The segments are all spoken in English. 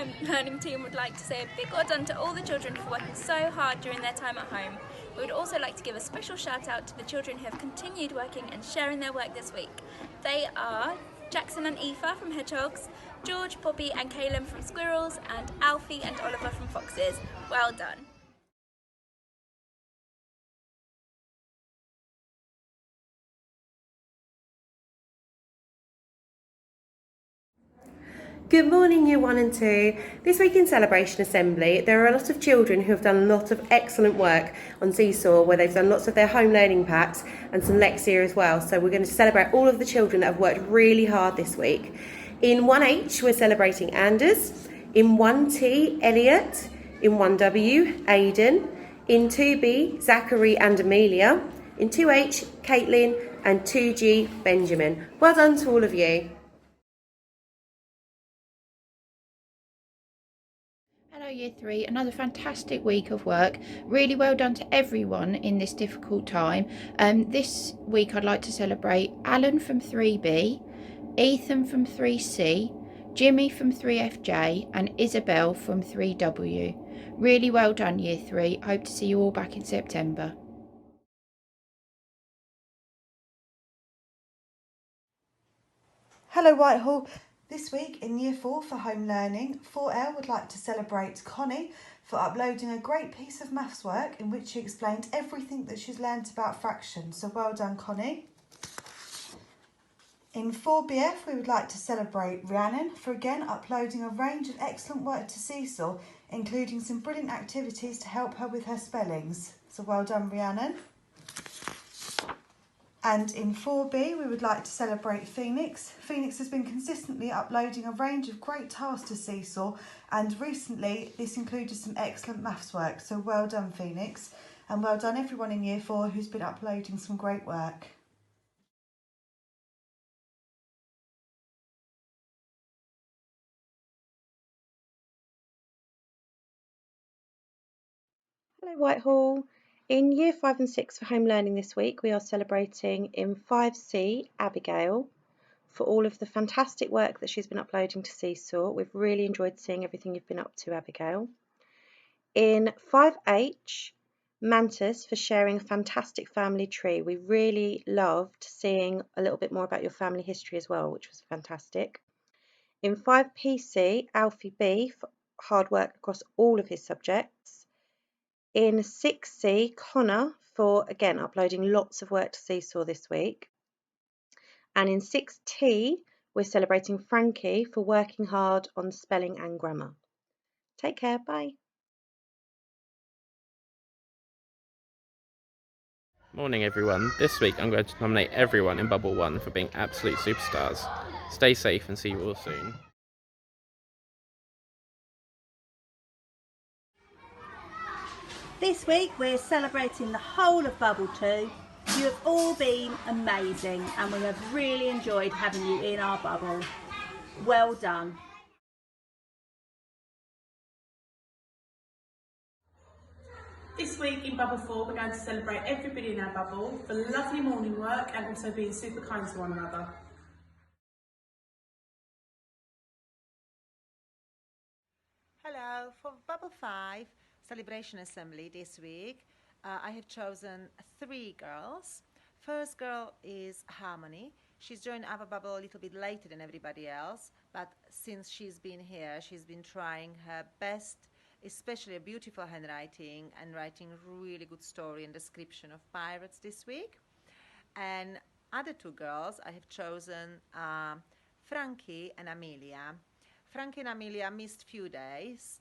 Home Learning team would like to say a big well done to all the children for working so hard during their time at home. We would also like to give a special shout out to the children who have continued working and sharing their work this week. They are Jackson and Aoife from Hedgehogs, George, Poppy and Caleb from Squirrels, and Alfie and Oliver from Foxes. Well done. Good morning, Year 1 and 2. This week in Celebration Assembly, there are a lot of children who have done a lot of excellent work on Seesaw, where they've done lots of their home learning packs and some Lexia as well. So we're going to celebrate all of the children that have worked really hard this week. In 1H, we're celebrating Anders. In 1T, Elliot. In 1W, Aidan. In 2B, Zachary and Amelia. In 2H, Caitlin. And 2G, Benjamin. Well done to all of you. Hello Year 3, another fantastic week of work. Really well done to everyone in this difficult time. This week I'd like to celebrate Alan from 3B, Ethan from 3C, Jimmy from 3FJ and Isabel from 3W. Really well done Year 3. Hope to see you all back in September. Hello Whitehall. This week in Year 4 for Home Learning, 4L would like to celebrate Connie for uploading a great piece of maths work in which she explained everything that she's learnt about fractions. So well done, Connie. In 4BF, we would like to celebrate Rhiannon for again uploading a range of excellent work to Seesaw, including some brilliant activities to help her with her spellings. So well done, Rhiannon. And in 4B, we would like to celebrate Phoenix. Phoenix has been consistently uploading a range of great tasks to Seesaw, and recently this included some excellent maths work. So well done, Phoenix. And well done everyone in Year 4 who's been uploading some great work. Hello Whitehall. In Year 5 and 6 for Home Learning this week, we are celebrating in 5C Abigail for all of the fantastic work that she's been uploading to Seesaw. We've really enjoyed seeing everything you've been up to, Abigail. In 5H, Mantis for sharing a fantastic family tree. We really loved seeing a little bit more about your family history as well, which was fantastic. In 5PC, Alfie B for hard work across all of his subjects. In 6C, Connor for, again, uploading lots of work to Seesaw this week. And in 6T, we're celebrating Frankie for working hard on spelling and grammar. Take care, bye. Morning everyone. This week I'm going to nominate everyone in Bubble 1 for being absolute superstars. Stay safe and see you all soon. This week we're celebrating the whole of Bubble 2. You have all been amazing and we have really enjoyed having you in our bubble. Well done. This week in Bubble 4 we're going to celebrate everybody in our bubble for lovely morning work and also being super kind to one another. Hello, for Bubble 5 Celebration Assembly this week, I have chosen 3 girls. First girl is Harmony. She's joined our bubble a little bit later than everybody else, but since she's been here, she's been trying her best, especially a beautiful handwriting and writing really good story and description of pirates this week. And other 2 girls, I have chosen Frankie and Amelia. Frankie and Amelia missed few days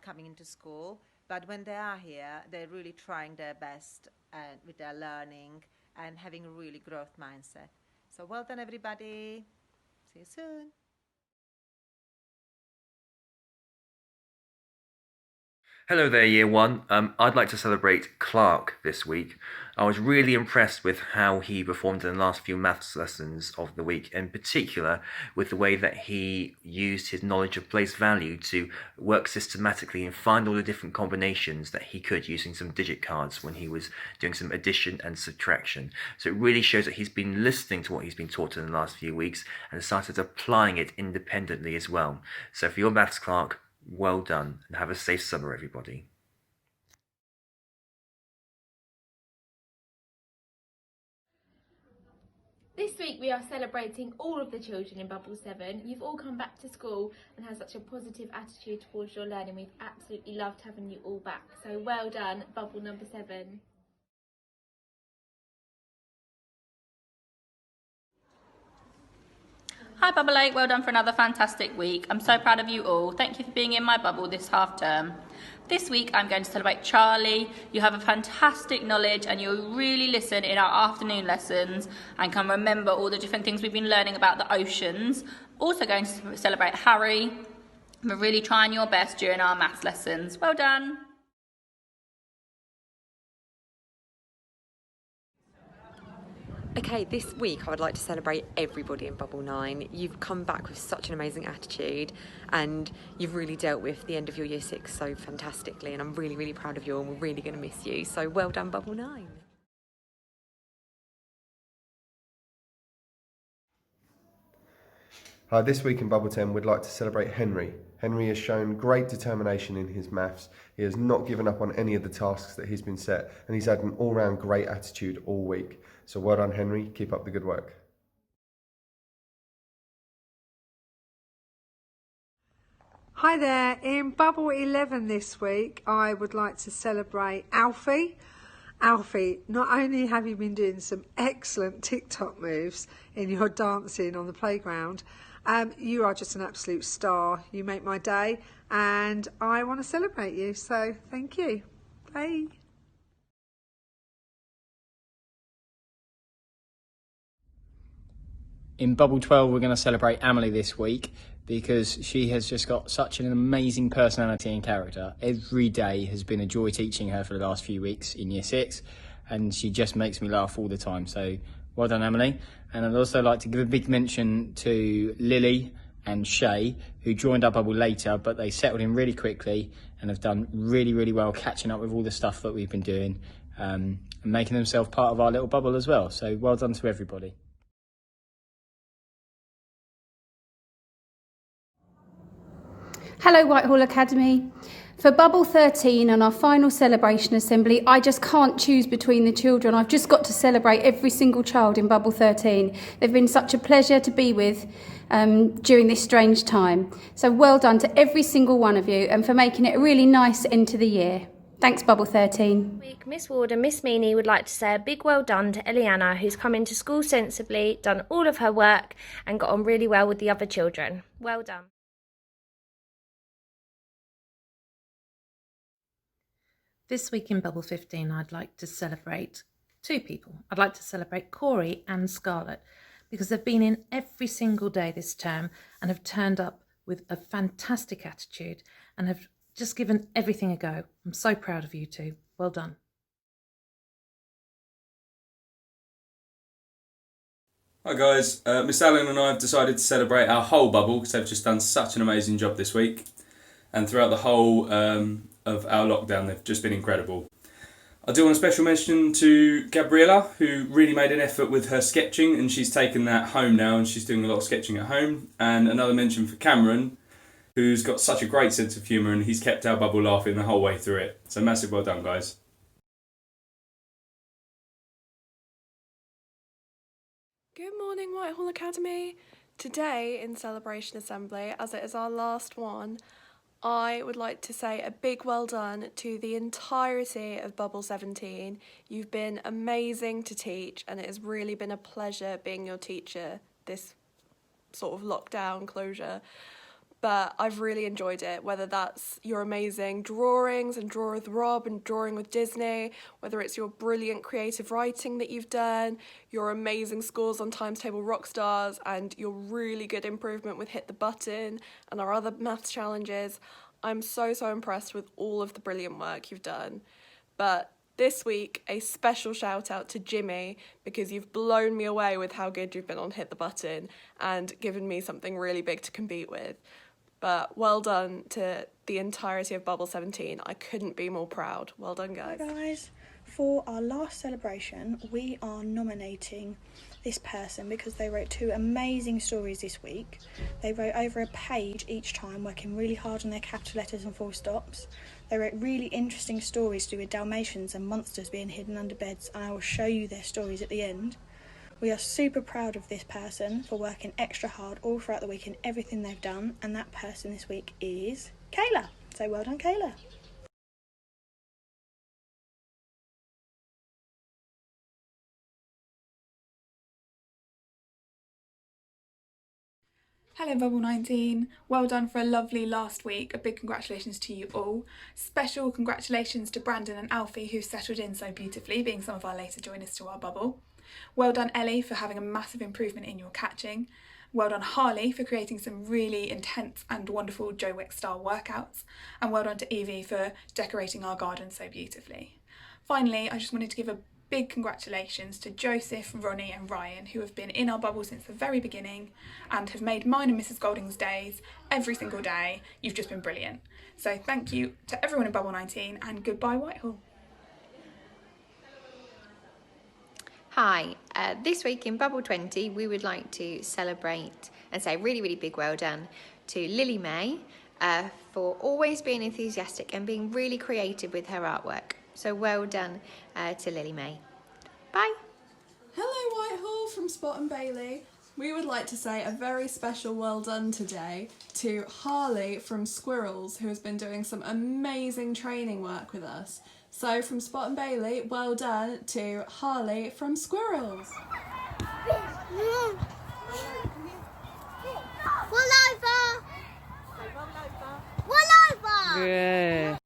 coming into school, but when they are here, they're really trying their best with their learning and having a really growth mindset. So well done, everybody. See you soon. Hello there, Year 1. I'd like to celebrate Clark this week. I was really impressed with how he performed in the last few maths lessons of the week, in particular with the way that he used his knowledge of place value to work systematically and find all the different combinations that he could using some digit cards when he was doing some addition and subtraction. So it really shows that he's been listening to what he's been taught in the last few weeks and started applying it independently as well. So for your maths, Clark, well done, and have a safe summer, everybody. This week we are celebrating all of the children in Bubble 7. You've all come back to school and had such a positive attitude towards your learning. We've absolutely loved having you all back. So well done, Bubble number 7. Hi Bubble 8, well done for another fantastic week. I'm so proud of you all. Thank you for being in my bubble this half term. This week I'm going to celebrate Charlie. You have a fantastic knowledge and you'll really listen in our afternoon lessons and can remember all the different things we've been learning about the oceans. Also going to celebrate Harry for really trying your best during our maths lessons. Well done. Okay, this week I would like to celebrate everybody in Bubble 9. You've come back with such an amazing attitude and you've really dealt with the end of your Year 6 so fantastically, and I'm really, really proud of you and we're really going to miss you. So well done, Bubble 9. Hi, this week in Bubble 10 we'd like to celebrate Henry. Henry has shown great determination in his maths. He has not given up on any of the tasks that he's been set, and he's had an all-round great attitude all week. So well done, Henry. Keep up the good work. Hi there. In Bubble 11 this week, I would like to celebrate Alfie. Alfie, not only have you been doing some excellent TikTok moves in your dancing on the playground, you are just an absolute star. You make my day and I want to celebrate you. So thank you. Bye. In Bubble 12, we're going to celebrate Amelie this week because she has just got such an amazing personality and character. Every day has been a joy teaching her for the last few weeks in Year 6, and she just makes me laugh all the time. So well done, Amelie. And I'd also like to give a big mention to Lily and Shay, who joined our bubble later, but they settled in really quickly and have done really, really well catching up with all the stuff that we've been doing and making themselves part of our little bubble as well. So well done to everybody. Hello Whitehall Academy. For Bubble 13 and our final celebration assembly, I just can't choose between the children. I've just got to celebrate every single child in Bubble 13. They've been such a pleasure to be with during this strange time. So well done to every single one of you and for making it a really nice end to the year. Thanks, Bubble 13. Week, Miss Ward and Miss Meany would like to say a big well done to Eliana, who's come into school sensibly, done all of her work and got on really well with the other children. Well done. This week in Bubble 15, I'd like to celebrate two people. I'd like to celebrate Corey and Scarlett because they've been in every single day this term and have turned up with a fantastic attitude and have just given everything a go. I'm so proud of you two. Well done. Hi guys, Miss Allen and I have decided to celebrate our whole bubble because they've just done such an amazing job this week, and throughout the whole of our lockdown they've just been incredible. I do want a special mention to Gabriella, who really made an effort with her sketching and she's taken that home now and she's doing a lot of sketching at home. And another mention for Cameron, who's got such a great sense of humour and he's kept our bubble laughing the whole way through it. So massive well done guys. Good morning Whitehall Academy. Today in Celebration Assembly, as it is our last one, I would like to say a big well done to the entirety of Bubble 17. You've been amazing to teach and it has really been a pleasure being your teacher this sort of lockdown closure. But I've really enjoyed it, whether that's your amazing drawings and Draw with Rob and drawing with Disney, whether it's your brilliant creative writing that you've done, your amazing scores on Times Table Rockstars and your really good improvement with Hit the Button and our other maths challenges. I'm so impressed with all of the brilliant work you've done. But this week, a special shout out to Jimmy, because you've blown me away with how good you've been on Hit the Button and given me something really big to compete with. But well done to the entirety of Bubble 17. I couldn't be more proud. Well done, guys. Hi guys, for our last celebration, we are nominating this person because they wrote 2 amazing stories this week. They wrote over a page each time, working really hard on their capital letters and full stops. They wrote really interesting stories to do with Dalmatians and monsters being hidden under beds, and I will show you their stories at the end. We are super proud of this person for working extra hard all throughout the week in everything they've done, and that person this week is Kayla. So well done, Kayla. Hello Bubble 19, well done for a lovely last week. A big congratulations to you all. Special congratulations to Brandon and Alfie, who settled in so beautifully, being some of our later joiners to our bubble. Well done Ellie for having a massive improvement in your catching. Well done Harley for creating some really intense and wonderful Joe Wick style workouts. And well done to Evie for decorating our garden so beautifully. Finally, I just wanted to give a big congratulations to Joseph, Ronnie and Ryan, who have been in our bubble since the very beginning and have made mine and Mrs Golding's days every single day. You've just been brilliant. So thank you to everyone in Bubble 19 and goodbye Whitehall. Hi, this week in Bubble 20 we would like to celebrate and say really big well done to Lily May for always being enthusiastic and being really creative with her artwork. So well done to Lily May. Bye. Hello Whitehall from Spot and Bailey. We would like to say a very special well done today to Harley from Squirrels, who has been doing some amazing training work with us. So from Spot and Bailey, well done to Harley from Squirrels. Roll over! Roll over! Yeah.